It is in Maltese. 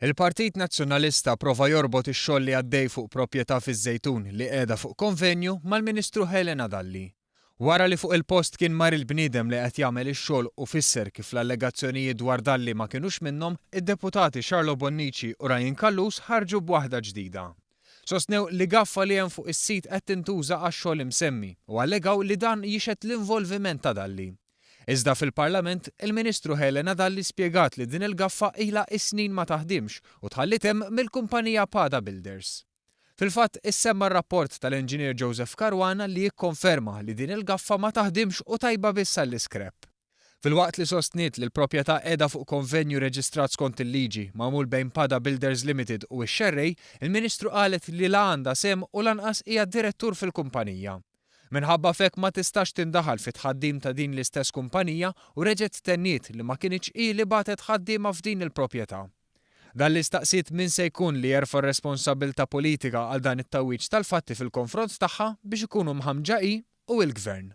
Il-Partit Nazzjonalista prova jorbot ix-xogħol li għaddej fuq proprjetà fiż-Żejtun li qiegħda fuq konvenju mal-Ministru Helena Dalli. Wara li fuq il-post kien mar il-bniedem li qed jagħmel ix-xogħol u fisser kif l-allegazzjonijiet dwar Dalli ma kinux minnhom, id-deputati Xarlo Bonnici u Ryan Kallus ħarġu b'waħda ġdida. Sostnew li gaffa li hemm fuq is-sit qed tintuża għax-xogħol imsemmi u allegaw li dan jixed l-involviment ta' Dalli. Iżda fil-Parlament, il-Ministru Helena Dalli spjegat li din il-gaffa ilha is-snin ma taħdimx u tħallit hemm mill-kumpanija Pada Builders. Fil-fatt, issemma r-rapport tal-Inġinier Joseph Caruana li jikkonferma li din il-gaffa ma taħdimx u tajba biss għall-iskrep. Fil-waqt li sostniet li l-proprjetà qiegħda fuq konvenju reġistrat skont il-liġi magħmul bejn Pada Builders Limited u x-Xerrej, il-Ministru qalet li la għandha sem u lanqas hija direttur fil-kumpanija. Minħabba fek ma tistax tindaħal fit tħaddim ta' din l-istess kumpanija u reġgħet tenniet li ma kienx li batet ħaddiema f'din il-proprjetà. Dan li staqsiet min se jkun li jerfa' r-responsabbilta politika għal dan it-tawwiġ tal-fatti fil-konfront tagħha biex ikunu mħammġa u l-Gvern.